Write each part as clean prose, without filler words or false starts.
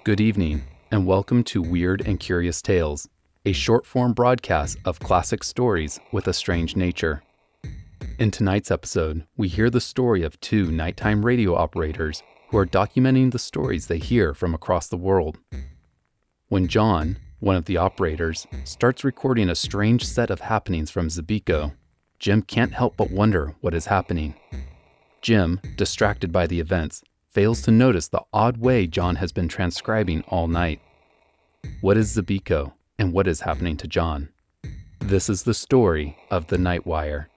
Good evening, and welcome to Weird and Curious Tales, a short-form broadcast of classic stories with a strange nature. In tonight's episode, we hear the story of two nighttime radio operators who are documenting the stories they hear from across the world. When John, one of the operators, starts recording a strange set of happenings from Xebico, Jim can't help but wonder what is happening. Jim, distracted by the events, fails to notice the odd way John has been transcribing all night. What is Xebico, and what is happening to John? This is the story of the Night Wire.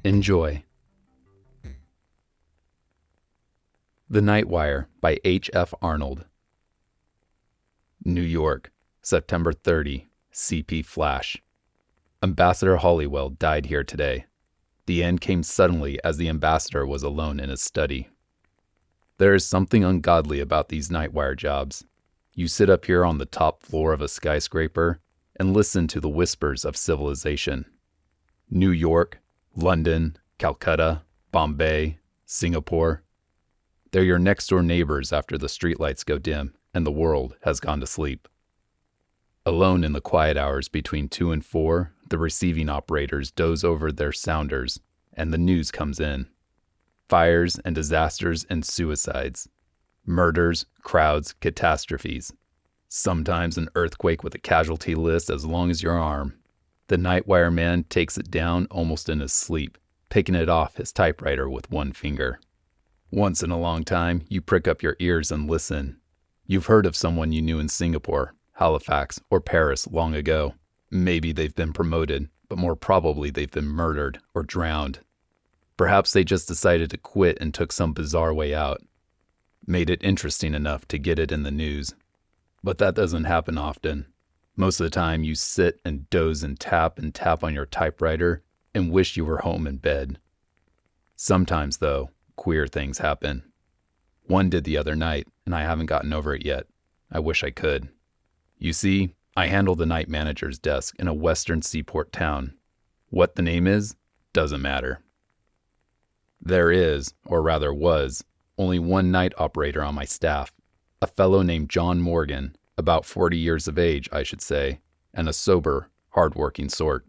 Enjoy. The Night Wire by H.F. Arnold. New York, September 30, CP Flash. Ambassador Halliwell died here today. The end came suddenly as the ambassador was alone in his study. There is something ungodly about these Nightwire jobs. You sit up here on the top floor of a skyscraper and listen to the whispers of civilization. New York, London, Calcutta, Bombay, Singapore. They're your next-door neighbors after the streetlights go dim and the world has gone to sleep. Alone in the quiet hours between 2 and 4, the receiving operators doze over their sounders and the news comes in. Fires and disasters and suicides. Murders, crowds, catastrophes. Sometimes an earthquake with a casualty list as long as your arm. The Nightwire man takes it down almost in his sleep, picking it off his typewriter with one finger. Once in a long time, you prick up your ears and listen. You've heard of someone you knew in Singapore, Halifax, or Paris long ago. Maybe they've been promoted, but more probably they've been murdered or drowned. Perhaps they just decided to quit and took some bizarre way out. Made it interesting enough to get it in the news. But that doesn't happen often. Most of the time you sit and doze and tap on your typewriter and wish you were home in bed. Sometimes, though, queer things happen. One did the other night, and I haven't gotten over it yet. I wish I could. You see, I handle the night manager's desk in a western seaport town. What the name is, doesn't matter. There is, or rather was, only one night operator on my staff, a fellow named John Morgan, about 40 years of age, I should say, and a sober, hard-working sort.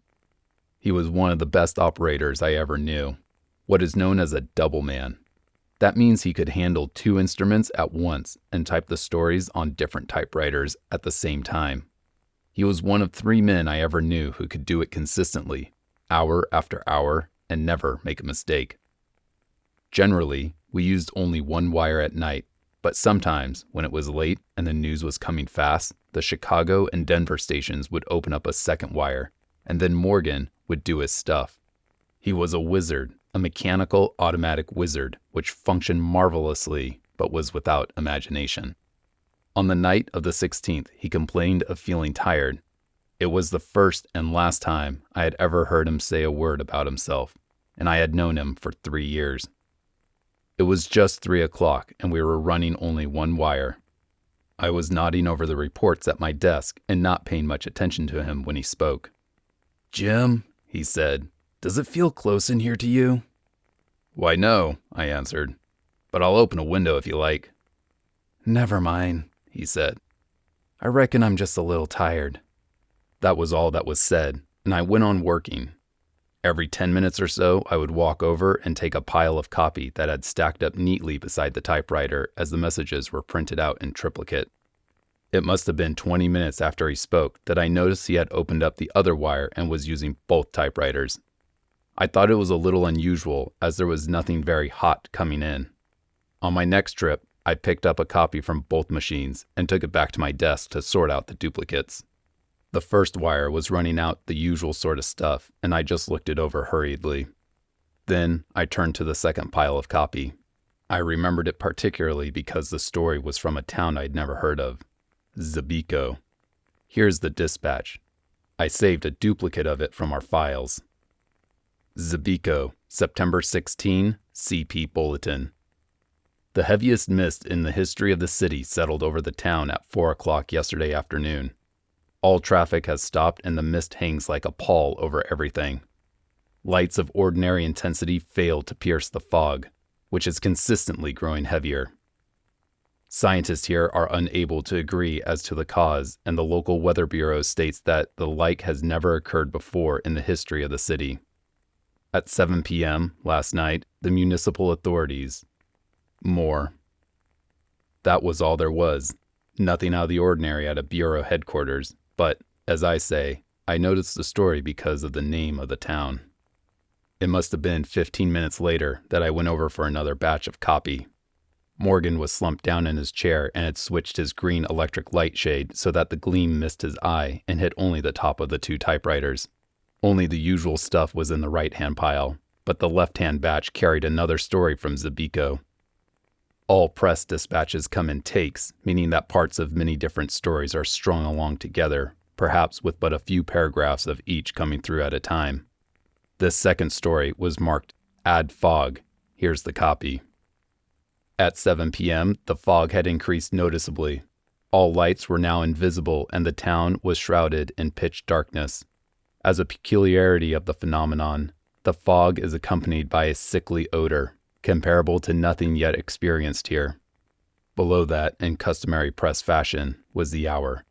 He was one of the best operators I ever knew, what is known as a double man. That means he could handle 2 instruments at once and type the stories on different typewriters at the same time. He was one of 3 men I ever knew who could do it consistently, hour after hour, and never make a mistake. Generally, we used only one wire at night, but sometimes, when it was late and the news was coming fast, the Chicago and Denver stations would open up a second wire, and then Morgan would do his stuff. He was a wizard, a mechanical automatic wizard, which functioned marvelously, but was without imagination. On the night of the 16th, he complained of feeling tired. It was the first and last time I had ever heard him say a word about himself, and I had known him for 3 years. It was just 3 o'clock, and we were running only one wire. I was nodding over the reports at my desk and not paying much attention to him when he spoke. "Jim," he said, "does it feel close in here to you?" "Why, no," I answered, "but I'll open a window if you like." "Never mind," he said. "I reckon I'm just a little tired." That was all that was said, and I went on working. Every 10 minutes or so, I would walk over and take a pile of copy that had stacked up neatly beside the typewriter as the messages were printed out in triplicate. It must have been 20 minutes after he spoke that I noticed he had opened up the other wire and was using both typewriters. I thought it was a little unusual as there was nothing very hot coming in. On my next trip, I picked up a copy from both machines and took it back to my desk to sort out the duplicates. The first wire was running out the usual sort of stuff, and I just looked it over hurriedly. Then I turned to the second pile of copy. I remembered it particularly because the story was from a town I'd never heard of, Xebico. Here's the dispatch. I saved a duplicate of it from our files. Xebico, September 16, CP Bulletin. The heaviest mist in the history of the city settled over the town at 4 o'clock yesterday afternoon. All traffic has stopped and the mist hangs like a pall over everything. Lights of ordinary intensity fail to pierce the fog, which is consistently growing heavier. Scientists here are unable to agree as to the cause, and the local weather bureau states that the like has never occurred before in the history of the city. At 7 p.m. last night, the municipal authorities. More. That was all there was. Nothing out of the ordinary at a bureau headquarters, but, as I say, I noticed the story because of the name of the town. It must have been 15 minutes later that I went over for another batch of copy. Morgan was slumped down in his chair and had switched his green electric light shade so that the gleam missed his eye and hit only the top of the two typewriters. Only the usual stuff was in the right-hand pile, but the left-hand batch carried another story from Xebico. All press dispatches come in takes, meaning that parts of many different stories are strung along together, perhaps with but a few paragraphs of each coming through at a time. This second story was marked Add Fog. Here's the copy. At 7 p.m., the fog had increased noticeably. All lights were now invisible and the town was shrouded in pitch darkness. As a peculiarity of the phenomenon, the fog is accompanied by a sickly odor, comparable to nothing yet experienced here. Below that, in customary press fashion, was the hour,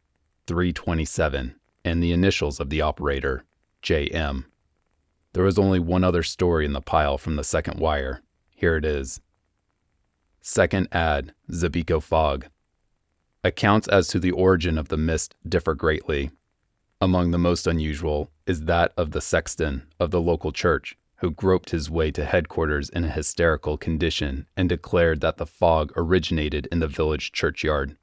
3:27, and the initials of the operator, J.M. There was only one other story in the pile from the second wire. Here it is. Second ad, Xebico fog. Accounts as to the origin of the mist differ greatly. Among the most unusual is that of the sexton of the local church, who groped his way to headquarters in a hysterical condition and declared that the fog originated in the village churchyard.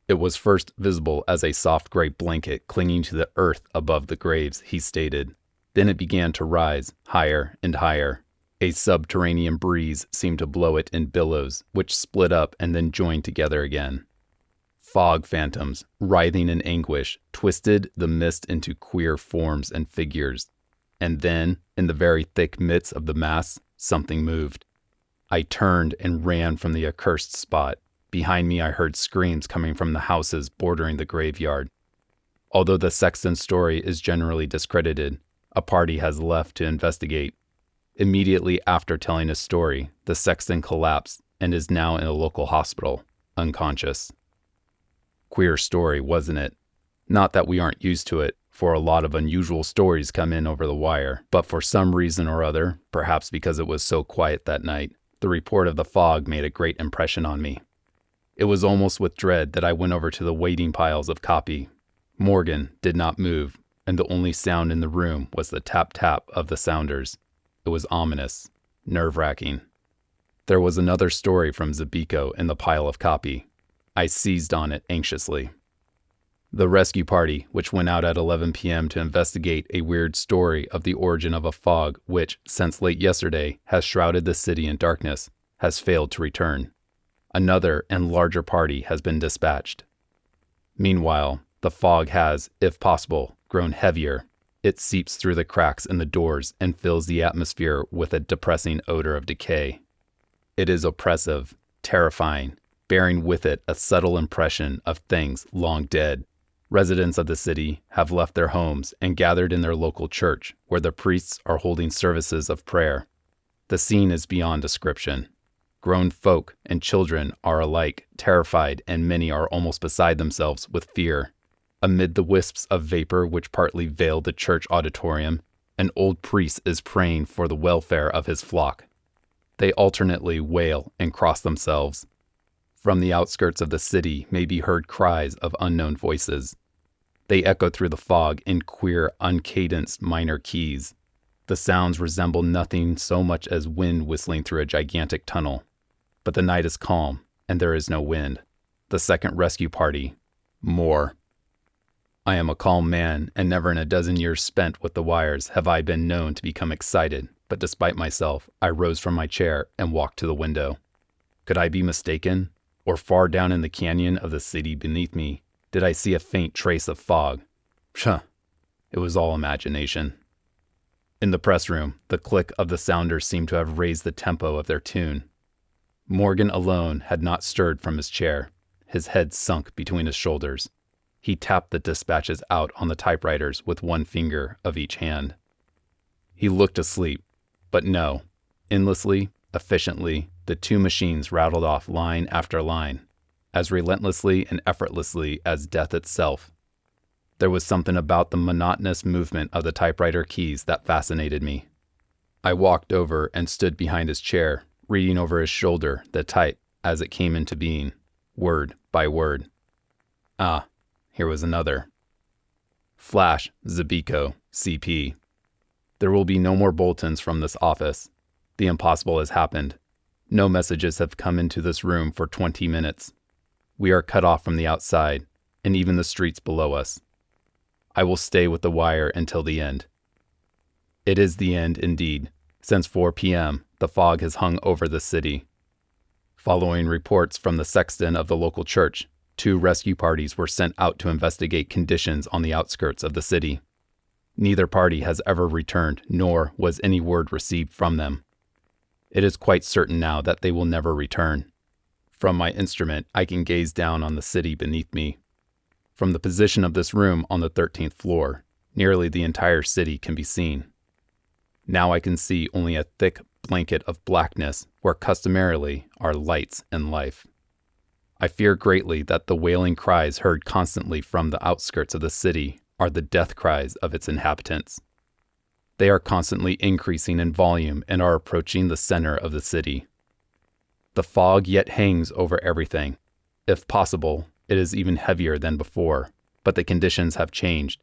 It was first visible as a soft gray blanket clinging to the earth above the graves, he stated. Then it began to rise, higher and higher. A subterranean breeze seemed to blow it in billows, which split up and then joined together again. Fog phantoms, writhing in anguish, twisted the mist into queer forms and figures. And then, in the very thick midst of the mass, something moved. I turned and ran from the accursed spot. Behind me I heard screams coming from the houses bordering the graveyard. Although the sexton's story is generally discredited, a party has left to investigate. Immediately after telling his story, the sexton collapsed and is now in a local hospital, unconscious. Queer story, wasn't it? Not that we aren't used to it, for a lot of unusual stories come in over the wire, but for some reason or other, perhaps because it was so quiet that night, the report of the fog made a great impression on me. It was almost with dread that I went over to the waiting piles of copy. Morgan did not move, and the only sound in the room was the tap-tap of the sounders. It was ominous, nerve-wracking. There was another story from Xebico in the pile of copy. I seized on it anxiously. The rescue party, which went out at 11 p.m. to investigate a weird story of the origin of a fog which, since late yesterday, has shrouded the city in darkness, has failed to return. Another and larger party has been dispatched. Meanwhile, the fog has, if possible, grown heavier. It seeps through the cracks in the doors and fills the atmosphere with a depressing odor of decay. It is oppressive, terrifying, bearing with it a subtle impression of things long dead. Residents of the city have left their homes and gathered in their local church, where the priests are holding services of prayer. The scene is beyond description. Grown folk and children are alike terrified, and many are almost beside themselves with fear. Amid the wisps of vapor which partly veil the church auditorium, an old priest is praying for the welfare of his flock. They alternately wail and cross themselves. From the outskirts of the city may be heard cries of unknown voices. They echo through the fog in queer, uncadenced minor keys. The sounds resemble nothing so much as wind whistling through a gigantic tunnel. But the night is calm, and there is no wind. The second rescue party. More. I am a calm man, and never in a dozen years spent with the wires have I been known to become excited, but despite myself, I rose from my chair and walked to the window. Could I be mistaken? Or far down in the canyon of the city beneath me, did I see a faint trace of fog? Pshaw! It was all imagination. In the press room, the click of the sounders seemed to have raised the tempo of their tune. Morgan alone had not stirred from his chair, his head sunk between his shoulders. He tapped the dispatches out on the typewriters with one finger of each hand. He looked asleep, but no. Endlessly, efficiently, the two machines rattled off line after line. as relentlessly and effortlessly as death itself. There was something about the monotonous movement of the typewriter keys that fascinated me. I walked over and stood behind his chair, reading over his shoulder the type as it came into being, word by word. Ah, here was another. Flash, Xebico, CP. There will be no more bulletins from this office. The impossible has happened. No messages have come into this room for 20 minutes. We are cut off from the outside, and even the streets below us. I will stay with the wire until the end. It is the end, indeed. Since 4 p.m., the fog has hung over the city. Following reports from the sexton of the local church, 2 rescue parties were sent out to investigate conditions on the outskirts of the city. Neither party has ever returned, nor was any word received from them. It is quite certain now that they will never return. From my instrument, I can gaze down on the city beneath me. From the position of this room on the 13th floor, nearly the entire city can be seen. Now I can see only a thick blanket of blackness where customarily are lights and life. I fear greatly that the wailing cries heard constantly from the outskirts of the city are the death cries of its inhabitants. They are constantly increasing in volume and are approaching the center of the city. The fog yet hangs over everything. If possible, it is even heavier than before, but the conditions have changed.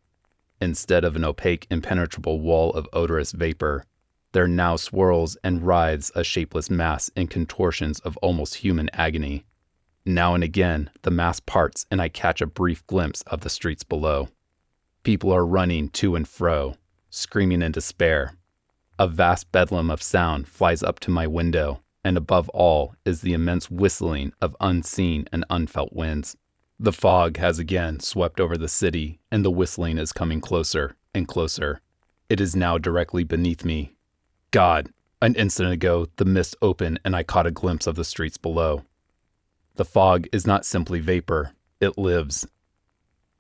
Instead of an opaque, impenetrable wall of odorous vapor, there now swirls and writhes a shapeless mass in contortions of almost human agony. Now and again, the mass parts and I catch a brief glimpse of the streets below. People are running to and fro, screaming in despair. A vast bedlam of sound flies up to my window, and above all is the immense whistling of unseen and unfelt winds. The fog has again swept over the city, and the whistling is coming closer and closer. It is now directly beneath me. God! An instant ago, the mist opened and I caught a glimpse of the streets below. The fog is not simply vapor, it lives.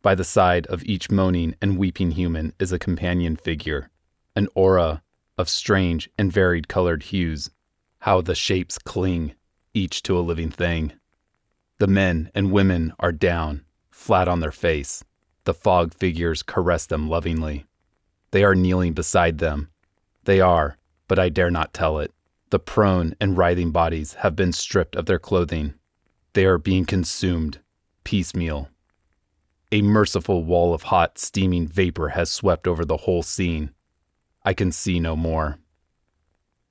By the side of each moaning and weeping human is a companion figure, an aura of strange and varied colored hues. How the shapes cling, each to a living thing. The men and women are down, flat on their face. The fog figures caress them lovingly. They are kneeling beside them. They are, but I dare not tell it. The prone and writhing bodies have been stripped of their clothing. They are being consumed, piecemeal. A merciful wall of hot, steaming vapor has swept over the whole scene. I can see no more.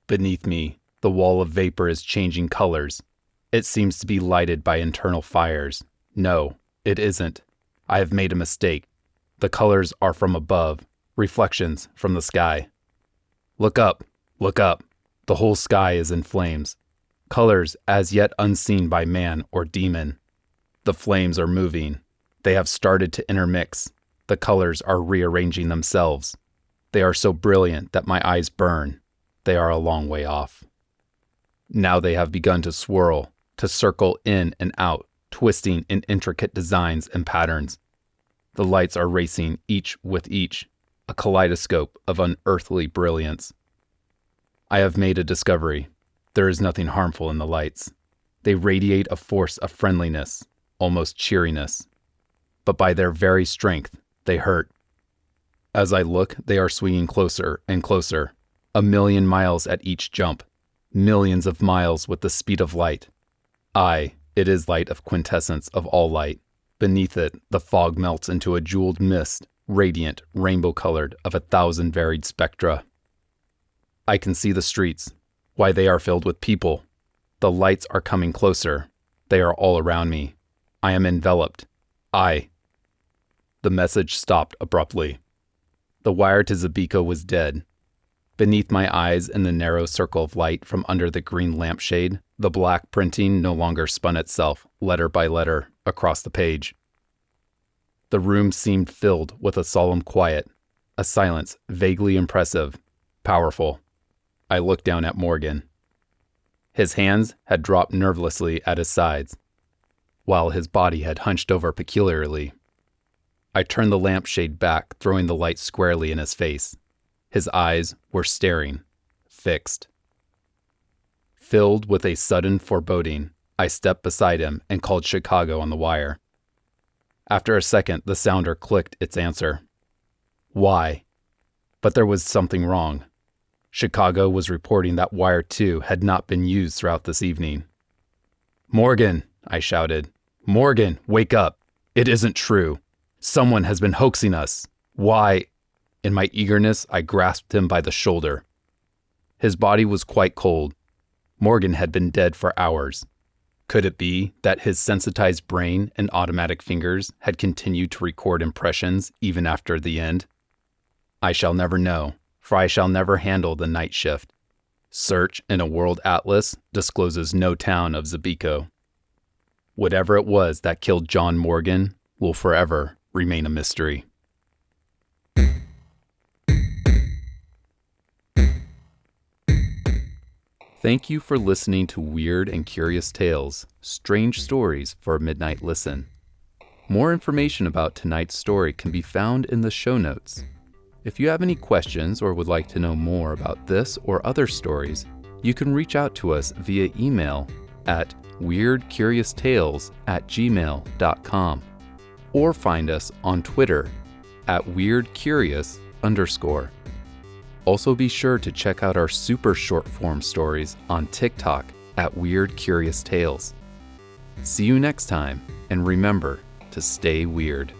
Beneath me, the wall of vapor is changing colors. It seems to be lighted by internal fires. No, it isn't. I have made a mistake. The colors are from above, reflections from the sky. Look up, look up. The whole sky is in flames. Colors as yet unseen by man or demon. The flames are moving. They have started to intermix. The colors are rearranging themselves. They are so brilliant that my eyes burn. They are a long way off. Now they have begun to swirl, to circle in and out, twisting in intricate designs and patterns. The lights are racing each with each, a kaleidoscope of unearthly brilliance. I have made a discovery. There is nothing harmful in the lights. They radiate a force of friendliness, almost cheeriness. But by their very strength, they hurt. As I look, they are swinging closer and closer, 1,000,000 miles at each jump, millions of miles with the speed of light. Aye, it is light of quintessence of all light. Beneath it, the fog melts into a jeweled mist, radiant, rainbow-colored, of 1,000 varied spectra. I can see the streets. Why, they are filled with people. The lights are coming closer. They are all around me. I am enveloped. The message stopped abruptly. The wire to Xebico was dead. Beneath my eyes in the narrow circle of light from under the green lampshade, the black printing no longer spun itself, letter by letter, across the page. The room seemed filled with a solemn quiet, a silence vaguely impressive, powerful. I looked down at Morgan. His hands had dropped nervelessly at his sides, while his body had hunched over peculiarly. I turned the lampshade back, throwing the light squarely in his face. His eyes were staring, fixed. Filled with a sudden foreboding, I stepped beside him and called Chicago on the wire. After a second, the sounder clicked its answer. Why? But there was something wrong. Chicago was reporting that wire 2 had not been used throughout this evening. Morgan, I shouted. Morgan, wake up. It isn't true. Someone has been hoaxing us. Why? In my eagerness, I grasped him by the shoulder. His body was quite cold. Morgan had been dead for hours. Could it be that his sensitized brain and automatic fingers had continued to record impressions even after the end? I shall never know, for I shall never handle the night shift. Search in a world atlas discloses no town of Xebico. Whatever it was that killed John Morgan will forever remain a mystery. Thank you for listening to Weird and Curious Tales, Strange Stories for a Midnight Listen. More information about tonight's story can be found in the show notes. If you have any questions or would like to know more about this or other stories, you can reach out to us via email at weirdcurioustales@gmail.com or find us on Twitter at weirdcurious_. Also be sure to check out our super short form stories on TikTok at Weird Curious Tales. See you next time, and remember to stay weird.